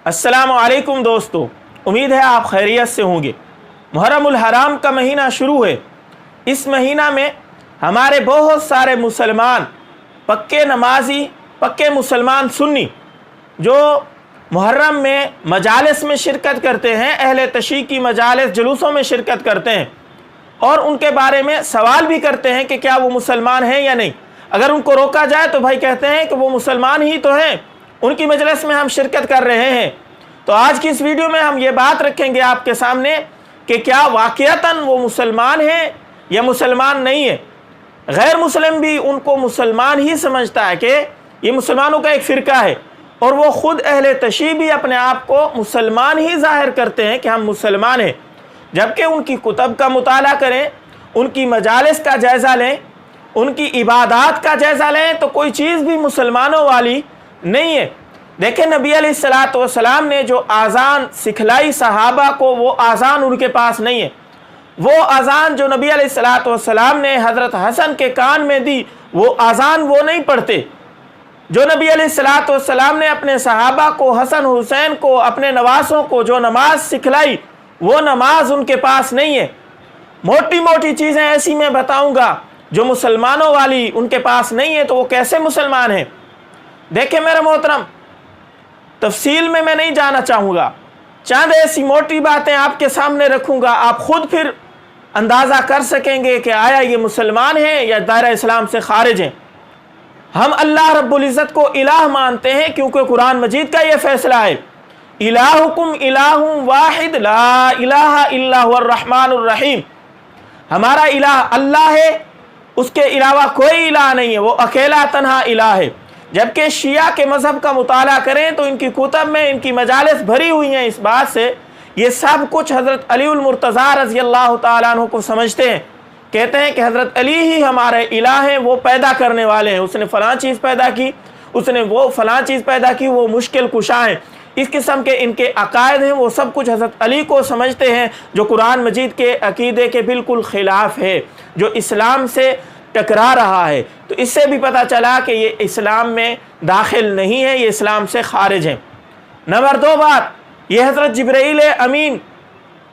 अस्सलाम वालेकुम दोस्तों, उम्मीद है आप खैरियत से होंगे। मुहर्रमुल हराम का महीना शुरू है। इस महीना में हमारे बहुत सारे मुसलमान पक्के नमाजी, पक्के मुसलमान सुन्नी जो मुहर्रम में मजालिस में शिरकत करते हैं, अहले तशी की मजालिस जुलूसों में शिरकत करते हैं और उनके बारे में सवाल भी करते हैं कि क्या वो मुसलमान हैं या नहीं। अगर उनको रोका जाए तो भाई कहते हैं कि वो मुसलमान ही तो हैं, उनकी मजलिस में हम शिरकत कर रहे हैं। तो आज की इस वीडियो में हम ये बात रखेंगे आपके सामने कि क्या वाक़ईतन वो मुसलमान हैं या मुसलमान नहीं है। गैर मुस्लिम भी उनको मुसलमान ही समझता है कि ये मुसलमानों का एक फ़िरका है और वो ख़ुद अहले तशी भी अपने आप को मुसलमान ही ज़ाहिर करते हैं कि हम मुसलमान हैं, जबकि उनकी कुतब का मुताला करें, उनकी मजालिस का जायज़ा लें, उनकी इबादात का जायज़ा लें तो कोई चीज़ भी मुसलमानों वाली नहीं है। देखें, नबी अलैहिस्सलातु वस्सलाम ने जो आज़ान सिखलाई सहाबा को, वो आज़ान उनके पास नहीं है। वो आज़ान जो नबी अलैहिस्सलातु वस्सलाम ने हज़रत हसन के कान में दी, वो आज़ान वो नहीं पढ़ते। जो नबी अलैहिस्सलातु वस्सलाम ने अपने सहाबा को, हसन हुसैन को, अपने नवासों को जो नमाज सिखलाई, वो नमाज उनके पास नहीं है। मोटी मोटी चीज़ें ऐसी मैं बताऊंगा जो मुसलमानों वाली उनके पास नहीं है, तो वो कैसे मुसलमान हैं। देखें मेरे मोहतरम, तफसील में मैं नहीं जाना चाहूँगा, चंद ऐसी मोटी बातें आपके सामने रखूँगा, आप ख़ुद फिर अंदाज़ा कर सकेंगे कि आया ये मुसलमान हैं या दायरा इस्लाम से खारिज हैं। हम अल्लाह रब्बुल इज़्ज़त को इलाह मानते हैं क्योंकि कुरान मजीद का ये फ़ैसला है, इलाहुकुम इलाहुम वाहिद ला इलाहा इल्ला हुवर रहमानुर रहीम। हमारा इलाह अल्लाह है, उसके अलावा कोई इलाह नहीं है, वो अकेला तन्हा इलाह है। जबकि शिया के मज़हब का मुताला करें तो इनकी कुतब में इनकी मजालिस भरी हुई हैं इस बात से, ये सब कुछ हज़रत अलीउल मुर्तज़ा रज़ी अल्लाह ताला अन्हु को समझते हैं। कहते हैं कि हज़रत अली ही हमारे इलाह हैं, वो पैदा करने वाले हैं, उसने फ़लाँ चीज़ पैदा की, उसने वो फ़लाँ चीज़ पैदा की, वो मुश्किल कुशा हैं। इस किस्म के इनके अकायद हैं, वो सब कुछ हज़रत अली को समझते हैं, जो कुरान मजीद के अकीदे के बिल्कुल ख़िलाफ़ है, जो इस्लाम से टकरा रहा है। तो इससे भी पता चला कि ये इस्लाम में दाखिल नहीं है, ये इस्लाम से खारिज है। नंबर 2 बात, ये हज़रत जिब्राईल अमीन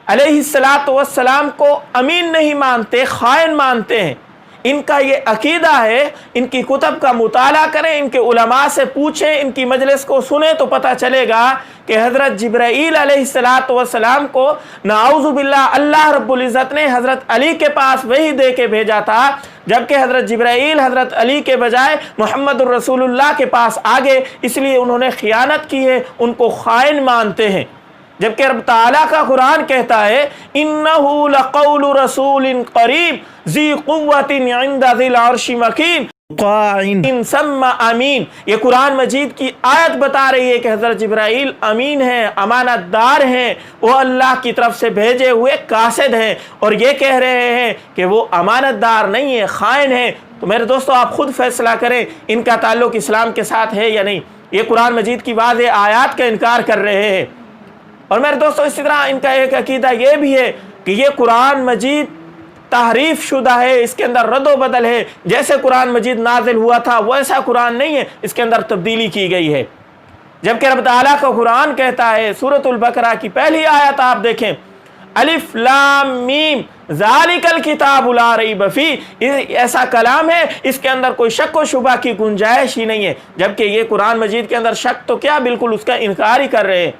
अलैहिस्सलातु वस्सलाम को अमीन नहीं मानते, खाइन मानते हैं। इनका ये अकीदा है, इनकी कुतब का मुताला करें, इनके उलमा से पूछें, इनकी मजलिस को सुने तो पता चलेगा कि हज़रत जिब्राईल अलैहिस्सलातु वस्सलाम को नाऊज़ु बिल्लाह अल्लाह रब्बुल इज़्ज़त ने हज़रत अली के पास वही दे के भेजा था, जबकि हज़रत जिब्राईल हज़रत अली के बजाय मुहम्मदुर रसूलुल्लाह के पास आ गए, इसलिए उन्होंने खियानत की है, उनको खाइन मानते हैं। जबकि रब ताला का कुरान कहता है, इन्नहु लक़ौलु रसूलिन क़रीब ज़ी क़ुव्वतिन इंदा ज़िल अर्शि मकीन क़ाइन सम्मा अमीन। ये कुरान मजीद की आयत बता रही है कि हज़रत जिब्राईल अमीन हैं, अमानतदार हैं, वो अल्लाह की तरफ से भेजे हुए कासिद हैं, और ये कह रहे हैं कि वो अमानतदार नहीं है, खाइन है। तो मेरे दोस्तों, आप खुद फैसला करें इनका ताल्लुक़ इस्लाम के साथ है या नहीं। ये कुरान मजीद की वाज़ेह आयत का इनकार कर रहे हैं। और मेरे दोस्तों, इसी तरह इनका एक अकीदा ये भी है कि ये कुरान मजीद तहरीफ शुदा है, इसके अंदर रद्द बदल है, जैसे कुरान मजीद नाजिल हुआ था वैसा कुरान नहीं है, इसके अंदर तब्दीली की गई है। जबकि रब ताला का कुरान कहता है, सूरतुल बकरा की पहली आयत आप देखें, अलिफ लाम मीम ज़ालिकल किताबु ला रैब फी, ऐसा कलाम है, इसके अंदर कोई शक व शुबा की गुंजाइश ही नहीं है। जबकि ये कुरान मजीद के अंदर शक तो क्या, बिल्कुल उसका इनकार ही कर रहे हैं।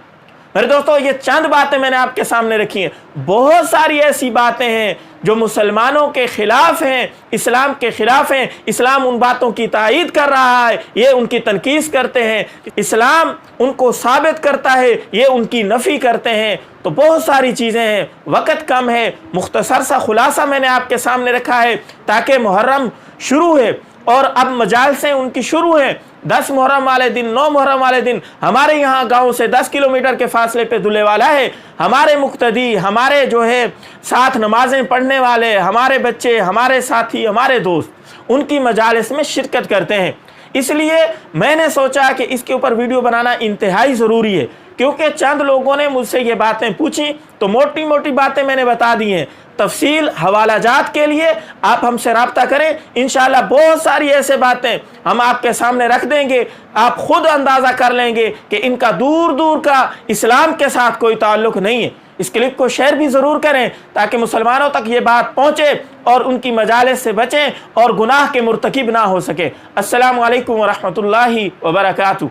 मेरे दोस्तों, ये चंद बातें मैंने आपके सामने रखी हैं, बहुत सारी ऐसी बातें हैं जो मुसलमानों के ख़िलाफ़ हैं, इस्लाम के ख़िलाफ़ हैं। इस्लाम उन बातों की तायीद कर रहा है, ये उनकी तनकीस करते हैं। इस्लाम उनको साबित करता है, ये उनकी नफ़ी करते हैं। तो बहुत सारी चीज़ें हैं, वक़्त कम है, मुख्तसर सा खुलासा मैंने आपके सामने रखा है ताकि मुहर्रम शुरू है और अब मजालिसें उनकी शुरू हैं। 10 मुहर्रम वाले दिन, 9 मुहर्रम वाले दिन हमारे यहाँ गांव से 10 किलोमीटर के फासले पे धुले वाला है। हमारे मुक्तदी, हमारे जो है साथ नमाजें पढ़ने वाले, हमारे बच्चे, हमारे साथी, हमारे दोस्त, उनकी मजालिस में शिरकत करते हैं। इसलिए मैंने सोचा कि इसके ऊपर वीडियो बनाना इंतहाई ज़रूरी है, क्योंकि चंद लोगों ने मुझसे ये बातें पूछी तो मोटी मोटी बातें मैंने बता दी हैं। تفصیل حوالہ جات کے لیے آپ ہم سے رابطہ کریں، انشاءاللہ بہت ساری ایسے باتیں ہم آپ کے سامنے رکھ دیں گے، آپ خود اندازہ کر لیں گے کہ ان کا دور دور کا اسلام کے ساتھ کوئی تعلق نہیں ہے۔ اس کلپ کو شیئر بھی ضرور کریں تاکہ مسلمانوں تک یہ بات پہنچے اور ان کی مجالس سے بچیں اور گناہ کے مرتکب نہ ہو سکے۔ السلام علیکم ورحمۃ اللہ وبرکاتہ۔